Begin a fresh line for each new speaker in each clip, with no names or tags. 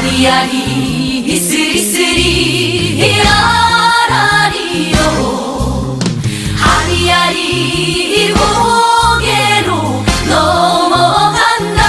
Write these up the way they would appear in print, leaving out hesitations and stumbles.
아리아리 스리스리 아라리요 아리아리 고개로 넘어간다.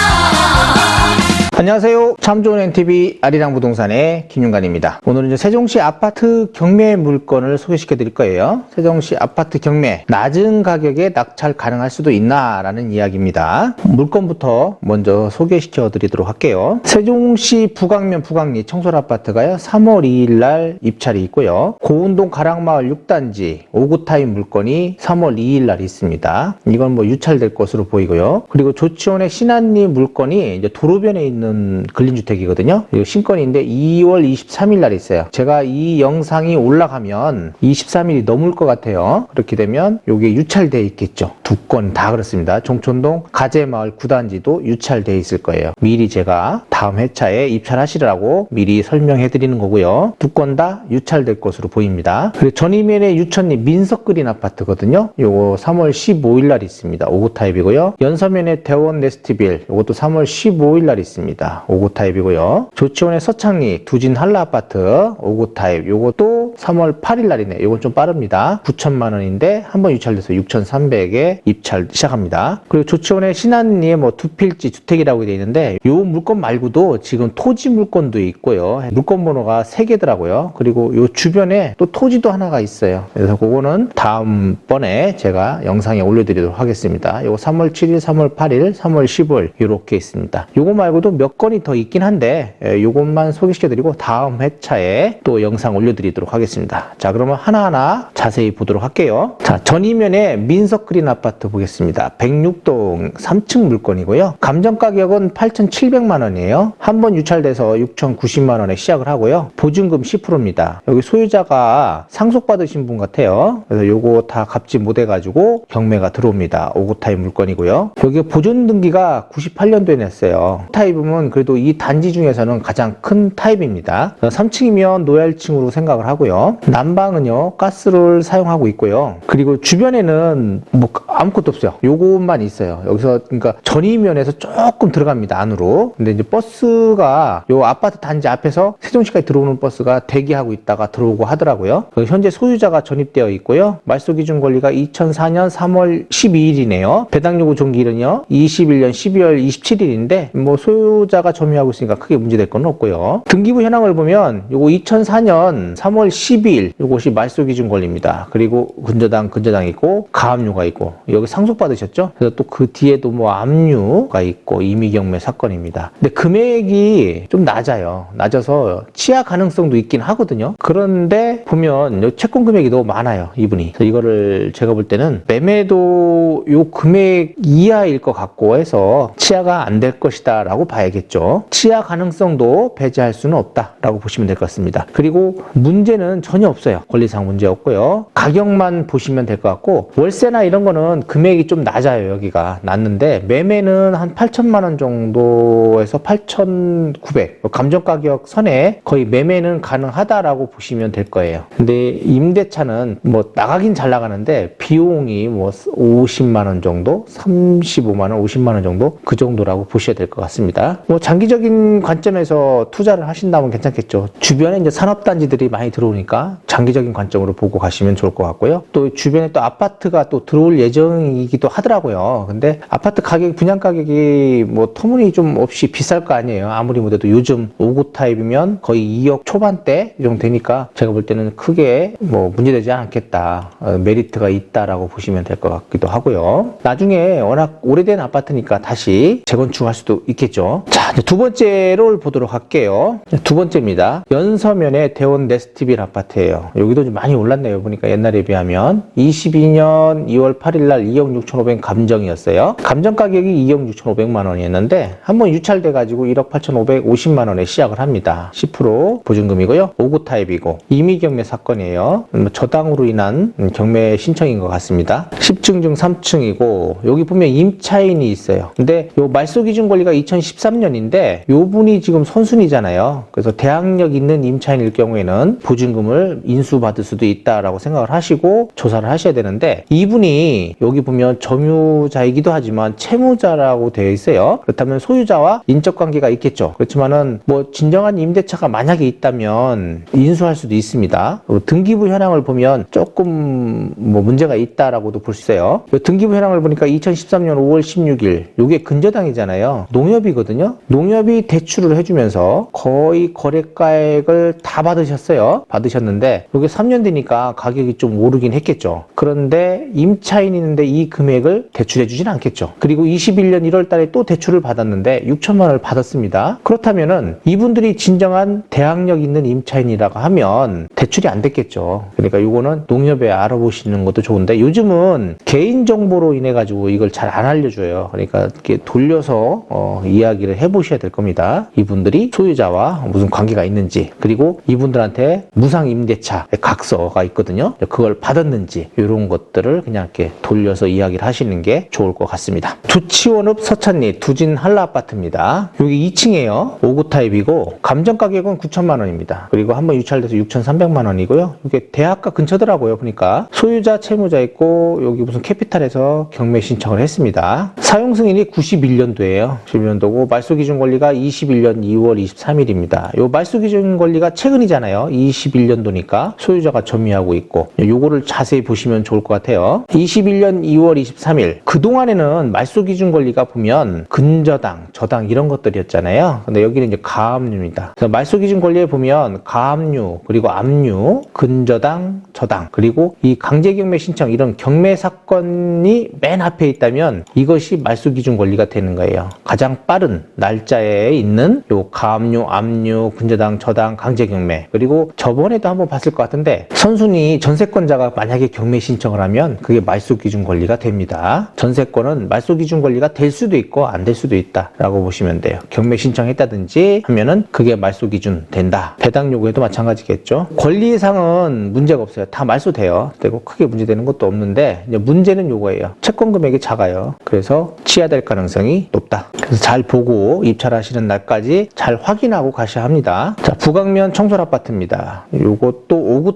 안녕하세요. 참 좋은 NTV 아리랑 부동산의 김윤관입니다. 오늘은 이제 세종시 아파트 경매 물건을 소개시켜 드릴 거예요. 세종시 아파트 경매 낮은 가격에 낙찰 가능할 수도 있나 라는 이야기입니다. 물건부터 먼저 소개시켜 드리도록 할게요. 세종시 북악면 북악리 청솔 아파트가요 3월 2일 날 입찰이 있고요. 고운동 가락마을 6단지 5구 타입 물건이 3월 2일 날 있습니다. 이건 뭐 유찰될 것으로 보이고요. 그리고 조치원의 신안리 물건이 이제 도로변에 있는 근린주택이거든요. 이거 신건인데 2월 23일 날 있어요. 제가 이 영상이 올라가면 23일이 넘을 것 같아요. 그렇게 되면 이게 유찰되어 있겠죠. 두 건 다 그렇습니다. 종촌동 가재마을 9단지도 유찰되어 있을 거예요. 미리 제가 다음 회차에 입찰하시라고 미리 설명해 드리는 거고요. 두 건 다 유찰될 것으로 보입니다. 그리고 전이면의 유천리 민석그린 아파트거든요. 요거 3월 15일 날 있습니다. 5구 타입이고요. 연서면의 대원 네스트빌 요것도 3월 15일 날 있습니다. 5구 타입이고요. 조치원의 서창리 두진 한라 아파트 5구 타입 요것도 3월 8일 날이네. 요건 좀 빠릅니다. 9천만 원인데 한번 유찰돼서 6,300에 입찰 시작합니다. 그리고 조치원의 신안리에 뭐 두 필지 주택이라고 되어 있는데 요 물건 말고도 지금 토지 물건도 있고요. 물건 번호가 3개더라고요. 그리고 요 주변에 또 토지도 하나가 있어요. 그래서 그거는 다음번에 제가 영상에 올려드리도록 하겠습니다. 요거 3월 7일, 3월 8일, 3월 15일 이렇게 있습니다. 요거 말고도 몇 건이 더 있긴 한데 요것만 소개시켜드리고 다음 회차에 또 영상 올려드리도록 하겠습니다. 자, 그러면 하나하나 자세히 보도록 할게요. 자, 전이면의 민석그린 아파트 보겠습니다. 106동 3층 물건이고요. 감정 가격은 8,700만 원이에요. 한번 유찰돼서 6,090만 원에 시작을 하고요. 보증금 10%입니다. 여기 소유자가 상속받으신 분 같아요. 그래서 요거 다 갚지 못해가지고 경매가 들어옵니다. 5구 타입 물건이고요. 여기 보존 등기가 98년도에 냈어요. 타입은 그래도 이 단지 중에서는 가장 큰 타입입니다. 3층이면 노열층으로 생각을 하고요. 난방은요 가스를 사용하고 있고요. 그리고 주변에는 뭐 아무것도 없어요. 요것만 있어요. 여기서 그러니까 전이면에서 조금 들어갑니다 안으로. 근데 이제 버스가 요 아파트 단지 앞에서 세종시까지 들어오는 버스가 대기하고 있다가 들어오고 하더라고요. 현재 소유자가 전입되어 있고요. 말소기준 권리가 2004년 3월 12일이네요. 배당요구 종기일은요 21년 12월 27일인데 뭐 소유자가 점유하고 있으니까 크게 문제될 건 없고요. 등기부 현황을 보면 요거 2004년 3월 12일 요것이 말소기준 권리입니다. 그리고 근저당 있고 가압류가 있고 여기 상속받으셨죠? 그래서 또 그 뒤에도 뭐 압류가 있고 임의경매 사건입니다. 근데 금액이 좀 낮아요. 낮아서 취하 가능성도 있긴 하거든요. 그런데 보면 요 채권 금액이 너무 많아요. 이분이. 그래서 이거를 제가 볼 때는 매매도 요 금액 이하일 것 같고 해서 취하가 안 될 것이다 라고 봐야겠죠. 취하 가능성도 배제할 수는 없다 라고 보시면 될 것 같습니다. 그리고 문제는 전혀 없어요. 권리상 문제 없고요. 가격만 보시면 될 것 같고 월세나 이런 거는 금액이 좀 낮아요. 여기가 낮는데 매매는 한 8천만 원 정도에서 8,900 감정가격 선에 거의 매매는 가능하다라고 보시면 될 거예요. 근데 임대차는 뭐 나가긴 잘 나가는데 비용이 뭐 50만 원 정도 35만 원 50만 원 정도 그 정도라고 보셔야 될 것 같습니다. 뭐 장기적인 관점에서 투자를 하신다면 괜찮겠죠. 주변에 이제 산업단지들이 많이 들어오니까 장기적인 관점으로 보고 가시면 좋을 것 같고요. 또 주변에 또 아파트가 또 들어올 예정이기도 하더라고요. 근데 아파트 가격, 분양 가격이 뭐 터무니 좀 없이 비쌀 거 아니에요. 아무리 못해도 요즘 5구 타입이면 거의 2억 초반대 이 정도 되니까 제가 볼 때는 크게 뭐 문제되지 않겠다. 메리트가 있다라고 보시면 될 것 같기도 하고요. 나중에 워낙 오래된 아파트니까 다시 재건축할 수도 있겠죠. 자, 이제 두 번째를 보도록 할게요. 두 번째입니다. 연서면의 대원 네스트빌 아파트예요. 여기도 좀 많이 올랐네요. 보니까 옛날에 비하면 22년 2월 8일 날 2억 6,500 감정이었어요. 감정 가격이 2억 6,500만 원이었는데 한번 유찰돼 가지고 1억 8,550만 원에 시작을 합니다. 10% 보증금이고요. 5구 타입이고 임의경매 사건이에요. 저당으로 인한 경매 신청인 것 같습니다. 10층 중 3층이고 여기 보면 임차인이 있어요. 근데 요 말소기준 권리가 2013년 13년인데 요 분이 지금 선순위잖아요. 그래서 대항력 있는 임차인일 경우에는 보증금을 인수받을 수도 있다라고 생각을 하시고 조사를 하셔야 되는데, 이분이 여기 보면 점유자이기도 하지만 채무자라고 되어 있어요. 그렇다면 소유자와 인적 관계가 있겠죠. 그렇지만은 뭐 진정한 임대차가 만약에 있다면 인수할 수도 있습니다. 등기부 현황을 보면 조금 뭐 문제가 있다라고도 볼 수 있어요. 등기부 현황을 보니까 2013년 5월 16일 요게 근저당이잖아요. 농협이거든요. 농협이 대출을 해주면서 거의 거래가액을 다 받으셨는데 요게 3년 되니까 가격이 좀 오르긴 했겠죠. 그런데 임차인이 있는데 이 금액을 대출해 주진 않겠죠. 그리고 21년 1월 달에 또 대출을 받았는데 6천만 원을 받았습니다. 그렇다면은 이분들이 진정한 대항력 있는 임차인이라고 하면 대출이 안 됐겠죠. 그러니까 이거는 농협에 알아보시는 것도 좋은데, 요즘은 개인정보로 인해 가지고 이걸 잘 안 알려줘요. 그러니까 이렇게 돌려서 이야기를 해보셔야 될 겁니다. 이분들이 소유자와 무슨 관계가 있는지, 그리고 이분들한테 무상임대차 각서가 있거든요. 그걸 받았는지, 이런 것들을 그냥 이렇게 돌려서 이야기를 하시는 게 좋을 것 같습니다. 두치원읍 서천리 두진 한라 아파트입니다. 여기 2층이에요. 5구 타입이고 감정 가격은 9천만 원입니다. 그리고 한번 유찰돼서 6,300만 원이고요. 이게 대학가 근처더라고요. 보니까 소유자 채무자 있고 여기 무슨 캐피탈에서 경매 신청을 했습니다. 사용 승인이 91년도예요. 91년도고 말소 기준 권리가 21년 2월 23일입니다. 요 말소 기준 권리가 최근이잖아요. 21년도니까 소유자가 점유하고 있고, 요거를 자세히 보시면 좋을 것 같아요. 21년 2월 23일 그동안에는 말소 기준 권리가 보면 근저당, 저당 이런 것들이었잖아요. 근데 여기는 이제 가압류입니다. 그래서 말소 기준 권리에 보면 가압류, 그리고 압류, 근저당, 저당, 그리고 이 강제경매 신청, 이런 경매 사건이 맨 앞에 있다면 이것이 말소 기준 권리가 되는 거예요. 가장 빠른 날짜에 있는 요 가압류, 압류, 근저당, 저당, 강제경매. 그리고 저번에도 한번 봤을 것 같은데, 선순위 전세권자가 만약에 경매 신청을 하면 그게 말소 기준 권리가 됩니다. 전세권은 말소 기준 권리가 될 수도 있고 안 될 수도 있다라고 보시면 돼요. 경매 신청했다든지 하면은 그게 말소 기준 된다. 배당 요구에도 마찬가지겠죠. 권리상은 문제가 없어요. 다 말소돼요. 그리고 크게 문제되는 것도 없는데, 이제 문제는 요거예요. 채권 금액이 작아요. 그래서 취하될 가능성이 높다. 그래서 잘 보고 입찰하시는 날까지 잘 확인하고 가셔야 합니다. 자, 북악면 청솔 아파트입니다. 요것도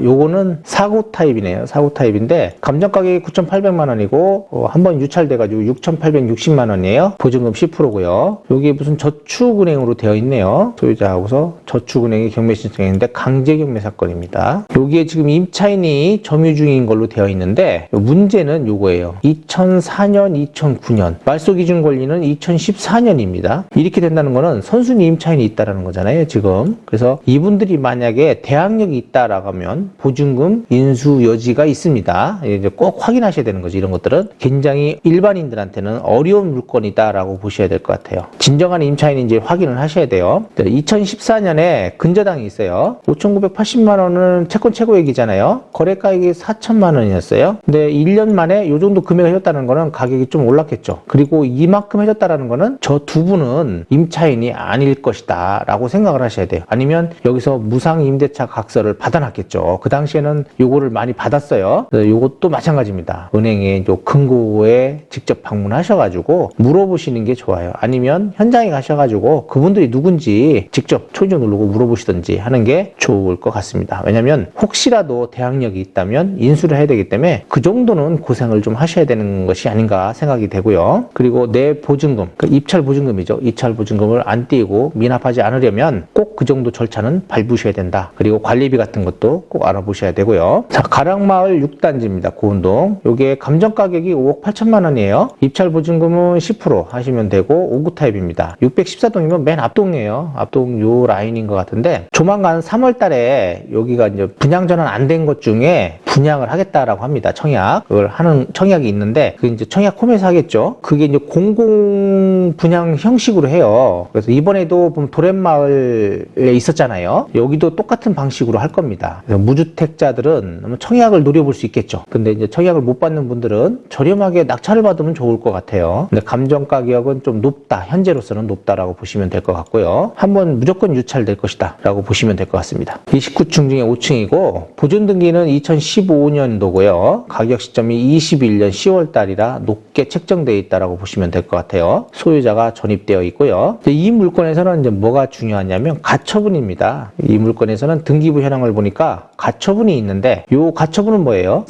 요거는 4구 타입이네요. 4구 타입인데 감정 가격이 9,800만 원이고 한번 유찰돼가지고 6,860만 원이에요. 보증금 10%고요. 여기 무슨 저축은행으로 되어 있네요. 소유자하고서 저축은행이 경매 신청했는데 강제 경매 사건입니다. 여기에 지금 임차인이 점유 중인 걸로 되어 있는데, 문제는 요거예요. 2004년, 2009년 말소 기준 권리는 2014년입니다. 이렇게 된다는 거는 선순위 임차인이 있다라는 거잖아요, 지금. 그래서 이분들이 만약에 대항력이 있다라고 하면 보증금 인수 여지가 있습니다. 이제 꼭 확인하셔야 되는 거죠. 이런 것들은 굉장히 일반인들한테는 어려운 물건이다라고 보셔야 될 것 같아요. 진정한 임차인인지 확인을 하셔야 돼요. 2014년에 근저당이 있어요. 5,980만 원은 채권 최고액이잖아요. 거래가액이 4천만 원이었어요. 근데 1년 만에 이 정도 금액을 해줬다는 거는 가격이 좀 올랐겠죠. 그리고 이만큼 해줬다는 거는 저 두 분은 임차인이 아닐 것이다 라고 생각을 하셔야 돼요. 아니면 여기서 무상임대차 각서를 받아놨겠죠. 그 당시에는 요거를 많이 받았어요. 요것도 마찬가지입니다. 은행에 요 금고에 직접 방문하셔가지고 물어보시는 게 좋아요. 아니면 현장에 가셔가지고 그분들이 누군지 직접 초인종 누르고 물어보시든지 하는 게 좋을 것 같습니다. 왜냐면 혹시라도 대항력이 있다면 인수를 해야 되기 때문에 그 정도는 고생을 좀 하셔야 되는 것이 아닌가 생각이 되고요. 그리고 내 보증금, 그 입찰 보증금이죠. 입찰 보증금을 안 띄고 미납하지 않으려면 꼭 그 정도 절차는 밟으셔야 된다. 그리고 관리비 같은 것도 꼭 알아보셔야 되고요. 자, 가락마을 6단지입니다. 고운동. 요게 감정 가격이 5억 8천만 원이에요. 입찰 보증금은 10% 하시면 되고 5구 타입입니다. 614동이면 맨 앞동이에요. 앞동 요 라인인 것 같은데, 조만간 3월 달에 여기가 이제 분양 전환 안 된 것 중에 분양을 하겠다라고 합니다. 청약. 그걸 하는 청약이 있는데, 그 이제 청약 홈에서 하겠죠. 그게 이제 공공 분양 형식으로 해요. 그래서 이번에도 보면 도렛마을에 있었잖아요. 여기도 똑같은 방식으로 할 겁니다. 그래서 무주택자들은 청약을 노려볼 수 있겠죠. 근데 이제 청약을 못 받는 분들은 저렴하게 낙찰을 받으면 좋을 것 같아요. 근데 감정 가격은 좀 높다. 현재로서는 높다라고 보시면 될 것 같고요. 한번 무조건 유찰될 것이다 라고 보시면 될 것 같습니다. 29층 중에 5층이고 보존 등기는 2015년도고요. 가격 시점이 21년 10월 달이라 높고 높게 책정되어 있다라고 보시면 될 것 같아요. 소유자가 존입되어 있고요. 이 물건에서는 이제 뭐가 중요하냐면 가처분입니다. 이 물건에서는 등기부 현황을 보니까 가처분이 있는데 이 가처분은 뭐예요?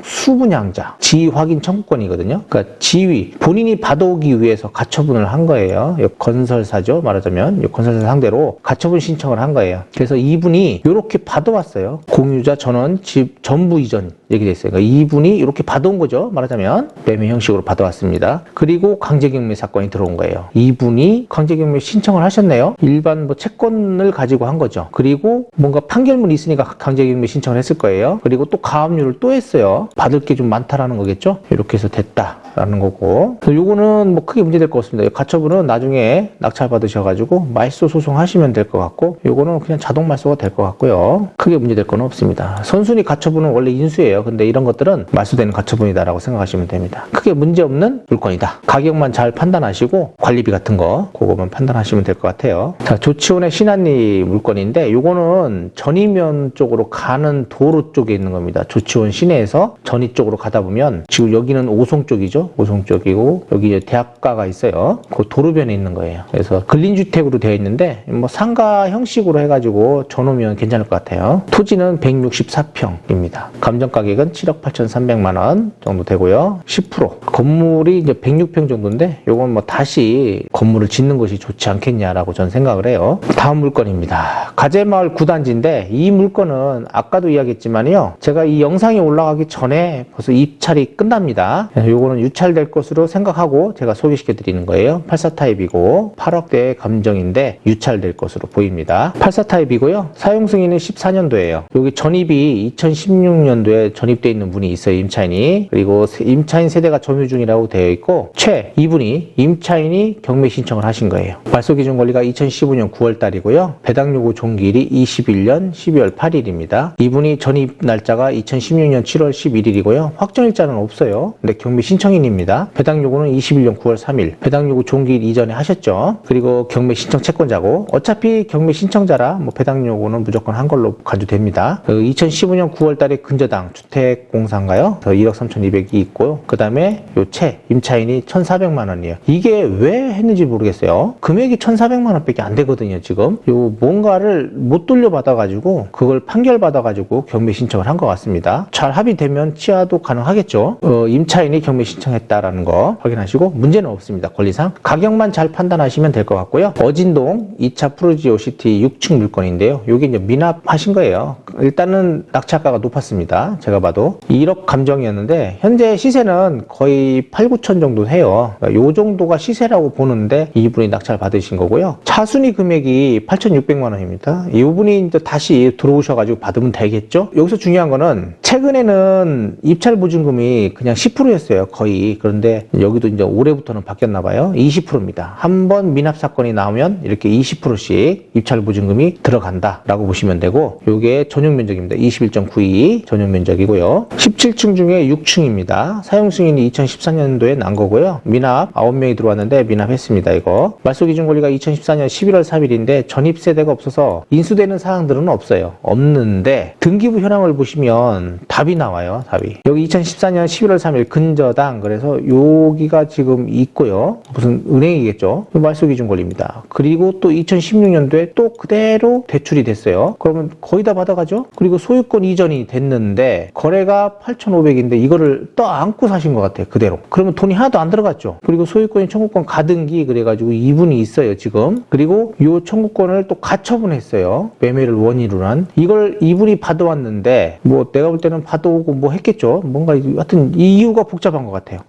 상수분양자 지위 확인 청구권이거든요. 그러니까 지위 본인이 받아오기 위해서 가처분을 한 거예요. 이 건설사죠. 말하자면 이 건설사 상대로 가처분 신청을 한 거예요. 그래서 이분이 이렇게 받아왔어요. 공유자 전원 집 전부 이전 얘기돼 있어요. 그러니까 이분이 이렇게 받아온 거죠. 말하자면 매매 형식으로 받아왔습니다. 그리고 강제경매 사건이 들어온 거예요. 이분이 강제경매 신청을 하셨네요. 일반 뭐 채권을 가지고 한 거죠. 그리고 뭔가 판결문이 있으니까 강제경매 신청을 했을 거예요. 그리고 또 가압류를 또 했어요. 받을 게 좀 많다라는 거겠죠. 이렇게 해서 됐다라는 거고. 요거는 뭐 크게 문제될 것 같습니다. 가처분은 나중에 낙찰 받으셔가지고 말소 소송하시면 될 것 같고, 요거는 그냥 자동 말소가 될 것 같고요. 크게 문제될 건 없습니다. 선순위 가처분은 원래 인수예요. 근데 이런 것들은 말소되는 가처분이다라고 생각하시면 됩니다. 크게 문제없는 물건이다. 가격만 잘 판단하시고 관리비 같은 거 그거만 판단하시면 될 것 같아요. 자, 조치원의 신한리 물건인데 요거는 전이면 쪽으로 가는 도로 쪽에 있는 겁니다. 조치원 시내에서 전이 쪽으로 가다 보면 지금 여기는 오송 쪽이죠. 오송 쪽이고 여기 대학가가 있어요. 그 도로변에 있는 거예요. 그래서 근린주택으로 되어 있는데 뭐 상가 형식으로 해가지고 전후면 괜찮을 것 같아요. 토지는 164평입니다. 감정 가격은 7억 8,300만 원 정도 되고요. 10% 건물이 이제 106평 정도인데 요건 뭐 다시 건물을 짓는 것이 좋지 않겠냐라고 저는 생각을 해요. 다음 물건입니다. 가재마을 9단지인데 이 물건은 아까도 이야기했지만요. 제가 이 영상이 올라가기 전에 벌써 입찰이 끝납니다. 요거는 유찰될 것으로 생각하고 제가 소개시켜 드리는 거예요. 84 타입이고 8억대 감정인데 유찰될 것으로 보입니다. 84 타입이고요. 사용 승인은 14년도예요. 여기 전입이 2016년도에 전입되어 있는 분이 있어요. 임차인이. 그리고 임차인 세대가 점유 중이라고 되어 있고 이분이 임차인이 경매 신청을 하신 거예요. 말소 기준 권리가 2015년 9월 달이고요. 배당 요구 종기일이 21년 12월 8일입니다. 이분이 전입 날짜가 2016년 7월 11일이고요. 확정일자는 없어요. 근데 경매 신청인입니다. 배당 요구는 21년 9월 3일. 배당 요구 종기일 이전에 하셨죠. 그리고 경매 신청 채권자고 어차피 경매 신청자라 뭐 배당 요구는 무조건 한 걸로 간주됩니다. 2015년 9월 달에 근저당 주택공사인가요? 1억 3,200이 있고요. 그 다음에 요 임차인이 1,400만 원이에요. 이게 왜 했는지 모르겠어요. 금액이 1,400만 원밖에 안 되거든요, 지금. 요 뭔가를 못 돌려받아가지고 그걸 판결받아가지고 경매 신청을 한 것 같습니다. 잘 합의되면 취하도 가능하겠죠. 임차인이 경매 신청했다라는 거 확인하시고 문제는 없습니다. 권리상. 가격만 잘 판단하시면 될 것 같고요. 어진동 2차 프루지오 시티 6층 물건인데요. 요게 이제 미납하신 거예요. 일단은 낙찰가가 높았습니다. 제가 봐도 1억 감정이었는데 현재 시세는 거의 8, 9천 정도 해요. 그러니까 요 정도가 시세라고 보는데 이분이 낙찰 받으신 거고요. 차순위 금액이 8,600만 원입니다. 이분이 이제 다시 들어오셔가지고 받으면 되겠죠. 여기서 중요한 거는 최근에는 입찰 보증금이 그냥 10%였어요. 거의. 그런데 여기도 이제 올해부터는 바뀌었나 봐요. 20%입니다. 한번 미납 사건이 나오면 이렇게 20%씩 입찰 보증금이 들어간다라고 보시면 되고 요게 전용 면적입니다. 21.92 전용 면적이고요. 17층 중에 6층입니다. 사용 승인이 2014년도에 난 거고요. 미납 9명이 들어왔는데 미납했습니다. 이거. 말소 기준 권리가 2014년 11월 3일인데 전입 세대가 없어서 인수되는 사항들은 없어요. 없는데 등기부 현황을 보시면 답이 나와요. 답이. 여기 2014년 11월 3일 근저당 그래서 여기가 지금 있고요. 무슨 은행이겠죠. 말소 기준 권리입니다. 그리고 또 2016년도에 또 그대로 대출이 됐어요. 그러면 거의 다 받아가죠. 그리고 소유권 이전이 됐는데 거래가 8,500인데 이거를 떠안고 사신 것 같아요. 그대로. 그러면 돈이 하나도 안 들어갔죠. 그리고 소유권이 청구권 가등기 그래가지고 이분이 있어요. 지금. 그리고 이 청구권을 또 가처분했어요. 매매를 원인으로 한. 이걸 이분이 받아왔는데 뭐 내가 볼 때는 받아오고 뭐 했겠죠. 뭔가 하여튼 이유가 복잡한 것 같아요.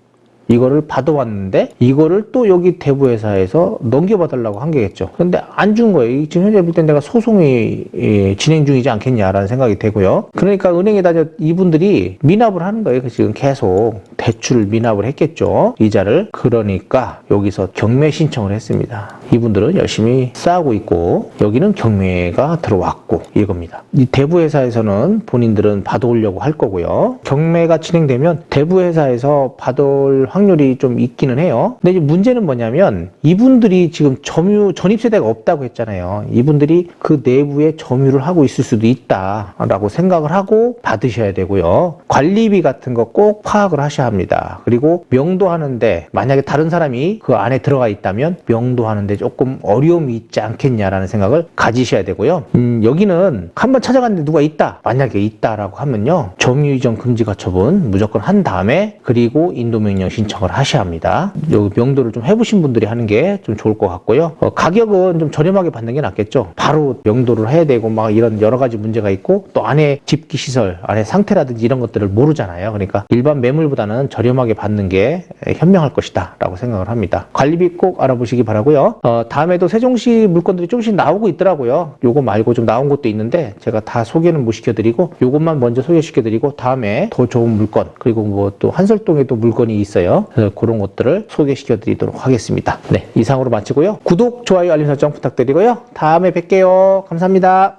이거를 받아왔는데 이거를 또 여기 대부회사에서 넘겨받으려고 한 게겠죠. 근데 안 준 거예요. 지금 현재 볼 때 내가 소송이 진행 중이지 않겠냐라는 생각이 되고요. 그러니까 은행에다 이분들이 미납을 하는 거예요. 지금 계속 대출 미납을 했겠죠. 이자를. 그러니까 여기서 경매 신청을 했습니다. 이분들은 열심히 싸우고 있고 여기는 경매가 들어왔고 이겁니다. 이 대부회사에서는 본인들은 받아오려고 할 거고요. 경매가 진행되면 대부회사에서 받아올 확률이 좀 있기는 해요. 근데 이제 문제는 뭐냐면 이분들이 지금 전입세대가 없다고 했잖아요. 이분들이 그 내부에 점유를 하고 있을 수도 있다라고 생각을 하고 받으셔야 되고요. 관리비 같은 거 꼭 파악을 하셔야 합니다. 그리고 명도하는데 만약에 다른 사람이 그 안에 들어가 있다면 명도하는데 조금 어려움이 있지 않겠냐라는 생각을 가지셔야 되고요. 여기는 한번 찾아갔는데 누가 있다. 만약에 있다라고 하면요. 점유 이전 금지 가처분 무조건 한 다음에 그리고 인도명령 신청을 하셔야 합니다. 여기 명도를 좀 해보신 분들이 하는 게 좀 좋을 것 같고요. 가격은 좀 저렴하게 받는 게 낫겠죠. 바로 명도를 해야 되고 막 이런 여러 가지 문제가 있고 또 안에 집기 시설, 안에 상태라든지 이런 것들을 모르잖아요. 그러니까 일반 매물보다는 저렴하게 받는 게 현명할 것이다 라고 생각을 합니다. 관리비 꼭 알아보시기 바라고요. 다음에도 세종시 물건들이 조금씩 나오고 있더라고요. 요거 말고 좀 나온 것도 있는데 제가 다 소개는 못 시켜드리고 요것만 먼저 소개시켜드리고 다음에 더 좋은 물건 그리고 뭐 또 한설동에도 물건이 있어요. 그래서 그런 것들을 소개시켜드리도록 하겠습니다. 네, 이상으로 마치고요. 구독, 좋아요, 알림 설정 부탁드리고요. 다음에 뵐게요. 감사합니다.